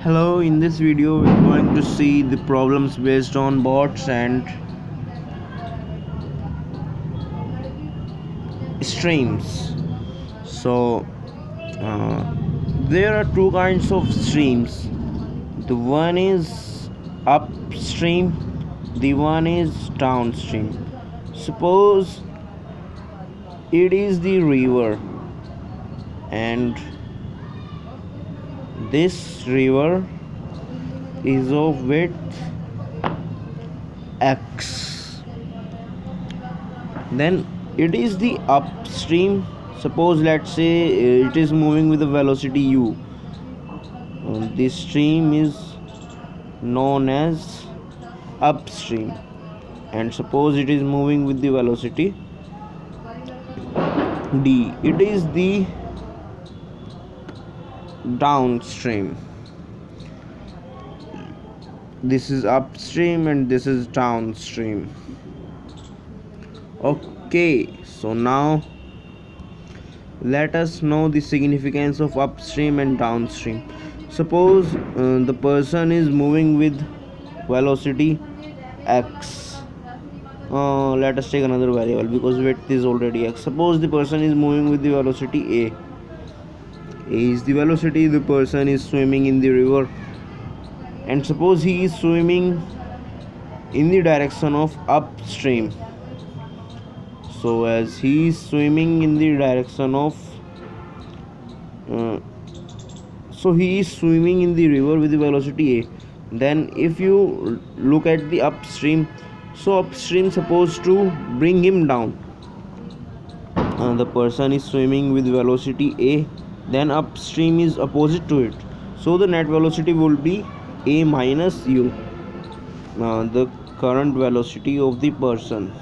Hello, in this video we're going to see the problems based on bots and streams. So there are two kinds of streams. The one is upstream, the one is downstream. Suppose it is the river and this river is of width x, then it is the upstream. Suppose let's say it is moving with the velocity u. This stream is known as upstream, and suppose it is moving with the velocity d, it is the downstream. This is upstream and this is downstream. Okay, so now let us know the significance of upstream and downstream. Suppose the person is moving with velocity x. Let us take another variable because width is already x. Suppose the person is moving with the velocity a. A is the velocity. The person is swimming in the river, and suppose he is swimming in the direction of upstream. So as he is swimming in the direction of so he is swimming in the river with the velocity a. Then if you look at the upstream, so upstream supposed to bring him down. The person is swimming with velocity a, then upstream is opposite to it, so the net velocity will be a minus u, the current velocity of the person.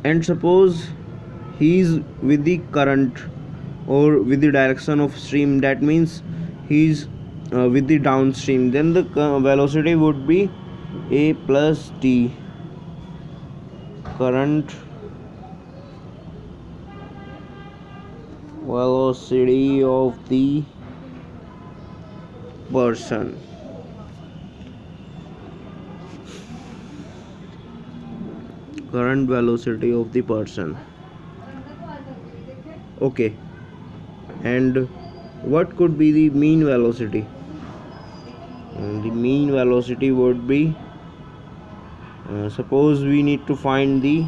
And suppose he is with the current or with the direction of stream, that means he is with the downstream, then the velocity would be a plus t, current velocity of the person. Current velocity of the person. Okay, and what could be the mean velocity? The mean velocity would be suppose we need to find the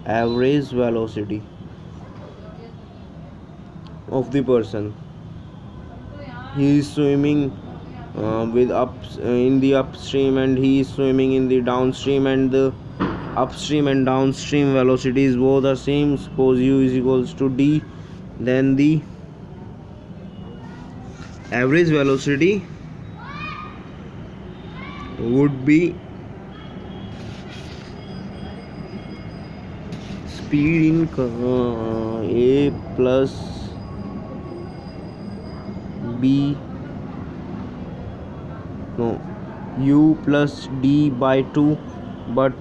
average velocity of the person. He is swimming in the upstream and he is swimming in the downstream, and the upstream and downstream velocities both are same. Suppose u is equals to d, then the average velocity would be speed in a plus b, no, u plus d by 2, but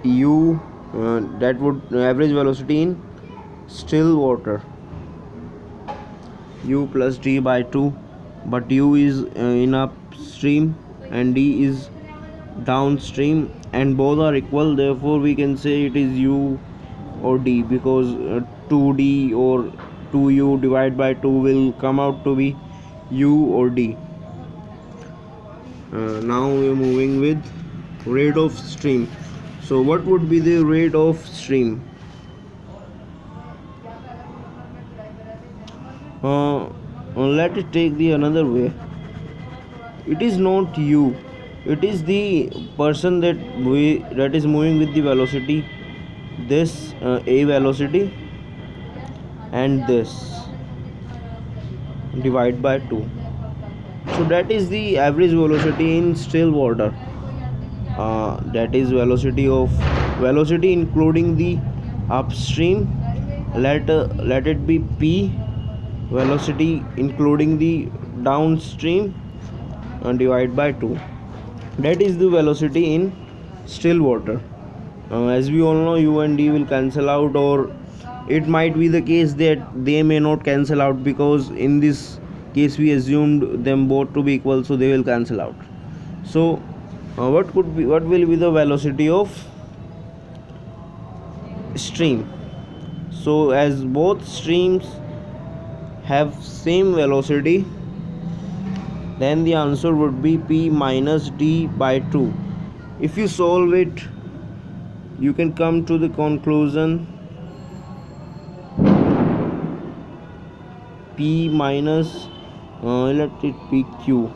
u that would average velocity in still water, u plus d by 2, but u is in upstream and d is downstream, and both are equal, therefore we can say it is u or d, because 2d or 2u divided by 2 will come out to be u or d. Now we are moving with rate of stream. So what would be the rate of stream? Let it take the another way. It is not u, it is the person that is moving with the velocity this a velocity and this divide by 2. So that is the average velocity in still water. That is velocity including the upstream. Let it be p, velocity including the downstream, divided by 2. That is the velocity in still water. As we all know, u and d will cancel out, or it might be the case that they may not cancel out, because in this case we assumed them both to be equal, so they will cancel out. So what will be the velocity of stream? So as both streams have same velocity, then the answer would be p minus d by 2. If you solve it, you can come to the conclusion p minus let it be q.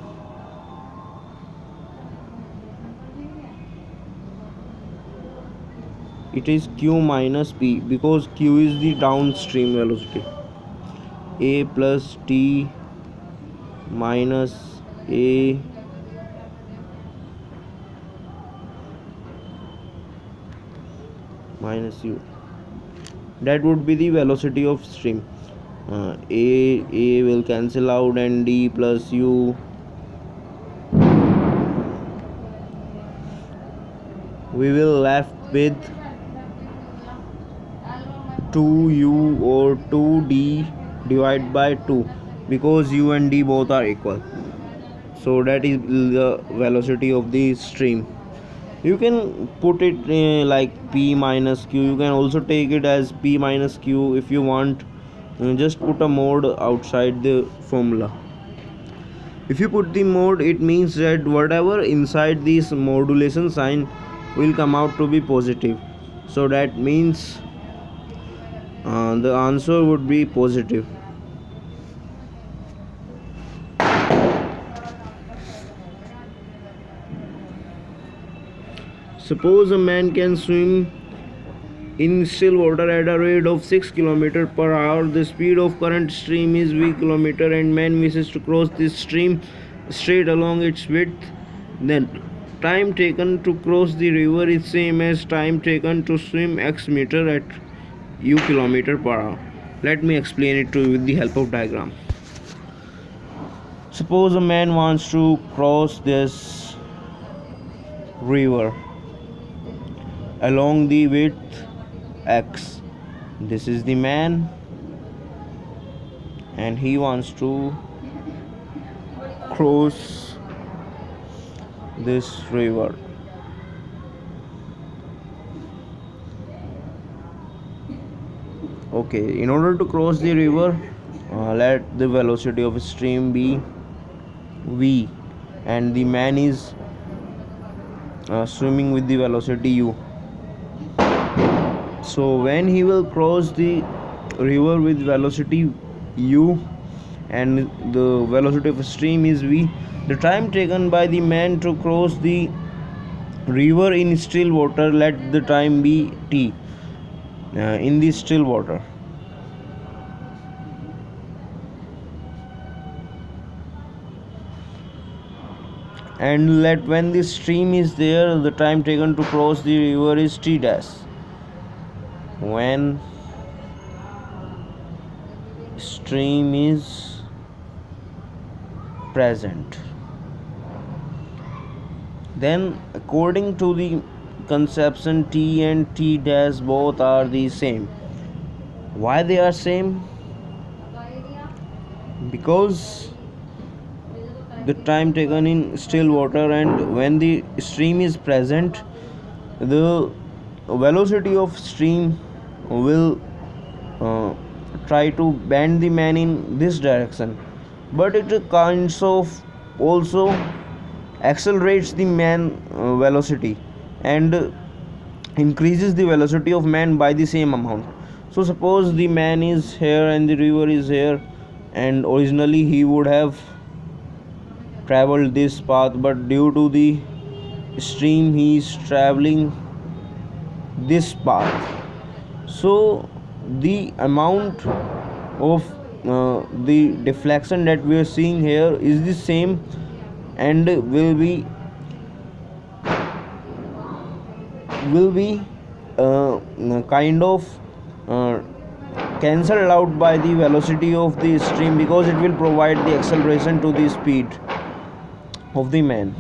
It is q minus p, because q is the downstream velocity. A plus t minus a minus u, that would be the velocity of stream. A will cancel out, and d plus u, we will left with 2u or 2d divided by 2, because u and d both are equal. So that is the velocity of the stream. You can put it like p minus q. You can also take it as p minus q if you want. Just put a mode outside the formula. If you put the mode, it means that whatever inside this modulation sign will come out to be positive. So that means the answer would be positive. Suppose a man can swim in still water at a rate of 6 km per hour. The speed of current stream is v km, and man wishes to cross this stream straight along its width. Then time taken to cross the river is same as time taken to swim x meter at u km per hour. Let me explain it to you with the help of diagram. Suppose a man wants to cross this river along the width x. This is the man, and he wants to cross this river. Okay, in order to cross the river, let the velocity of stream be v, and the man is swimming with the velocity u. So when he will cross the river with velocity u and the velocity of stream is v, the time taken by the man to cross the river in still water, let the time be t in the still water. And let when the stream is there, the time taken to cross the river is t dash. When stream is present, then according to the conception, t and t dash both are the same. Why they are same? Because the time taken in still water, and when the stream is present, the velocity of stream will try to bend the man in this direction, but it kinds of also accelerates the man velocity and increases the velocity of man by the same amount. So suppose the man is here and the river is here, and originally he would have traveled this path, but due to the stream he is traveling this path. So the amount of the deflection that we are seeing here is the same, and will be kind of cancelled out by the velocity of the stream, because it will provide the acceleration to the speed. of the man.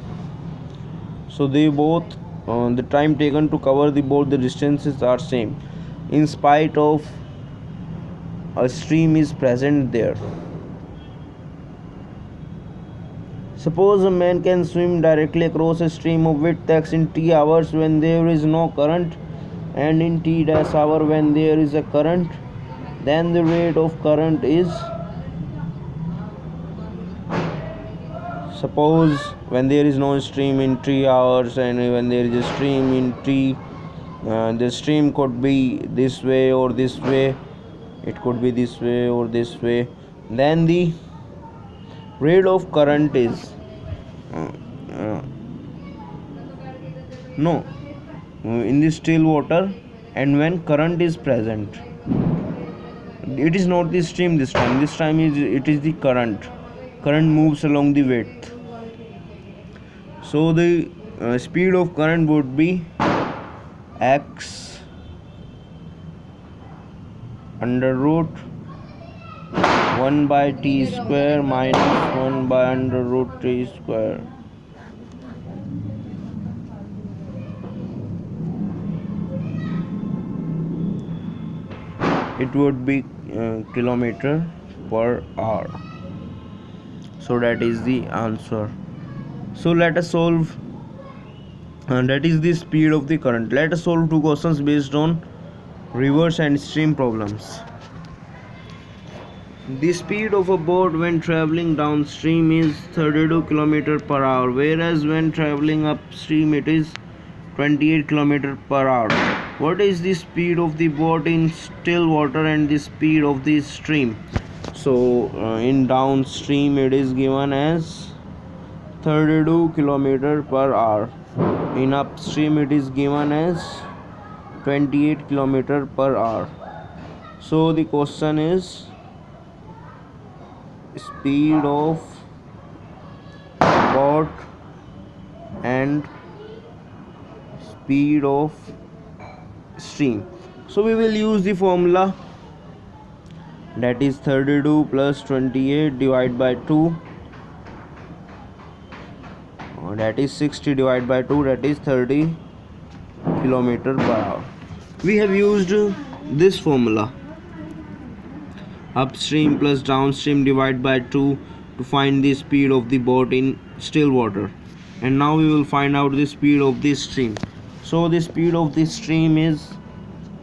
So they both the time taken to cover the both the distances are same, in spite of a stream is present there. Suppose a man can swim directly across a stream of width x in t hours when there is no current, and in t dash hour when there is a current. Then the rate of current is, suppose when there is no stream in 3 hours and when there is a stream in t, the stream could be this way or this way, it could be this way or this way. Then the rate of current is no in the still water, and when current is present, it is not the stream this time it is the current moves along the width. So the speed of current would be x under root 1 by t square minus 1 by under root t square. It would be kilometer per hour. So that is the answer. So let us solve, that is the speed of the current. Let us solve two questions based on reverse and stream problems. The speed of a boat when traveling downstream is 32 km per hour, whereas when traveling upstream it is 28 km per hour. What is the speed of the boat in still water and the speed of the stream? So in downstream it is given as 32 km per hour. In upstream it is given as 28 km per hour. So the question is speed of boat and speed of stream. So we will use the formula, that is 32 plus 28 divided by 2, that is 60 divided by 2, that is 30 km per hour. We have used this formula, upstream plus downstream divided by 2, to find the speed of the boat in still water. And now we will find out the speed of the stream. So the speed of the stream is,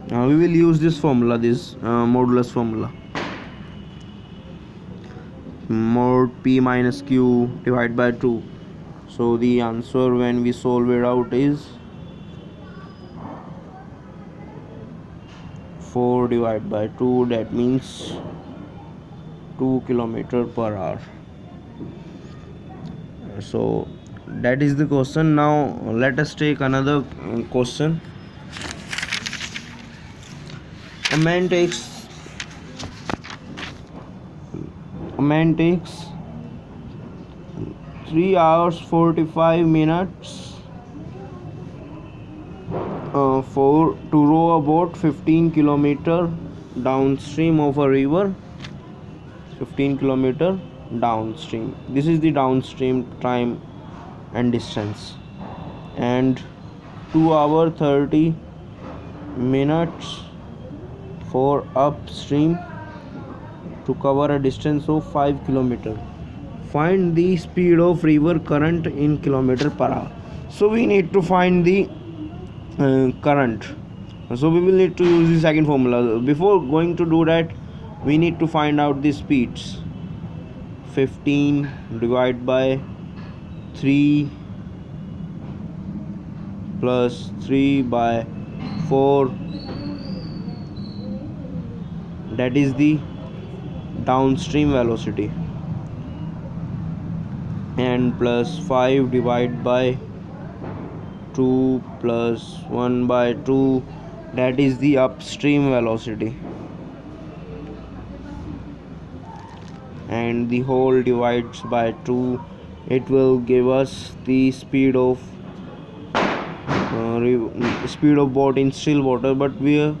we will use this formula, this modulus formula, mod p minus q divided by 2. So the answer when we solve it out is 4 divided by 2, that means 2 km per hour. So that is the question. Now let us take another question. A man takes 3 hours 45 minutes to row a boat 15 km downstream of a river, 15 km downstream. This is the downstream time and distance. And 2 hours 30 minutes for upstream to cover a distance of 5 km. Find the speed of river current in km per hour. So we need to find the current. So we will need to use the second formula. Before going to do that, we need to find out the speeds. 15 divided by 3 plus 3 by 4, that is the downstream velocity, and plus 5 divided by 2 plus 1 by 2, that is the upstream velocity, and the whole divides by 2. It will give us the speed of boat in still water, but we are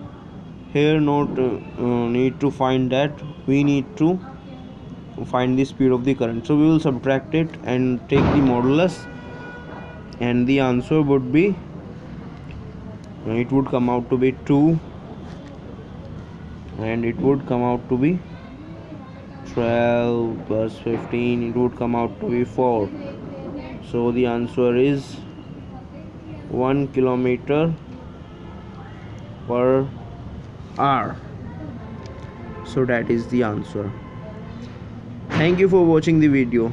here not need to find that. We need to find the speed of the current. So we will subtract it and take the modulus, and the answer would be, it would come out to be 2, and it would come out to be 12 plus 15, it would come out to be 4. So the answer is 1 kilometer per hour. So that is the answer. Thank you for watching the video.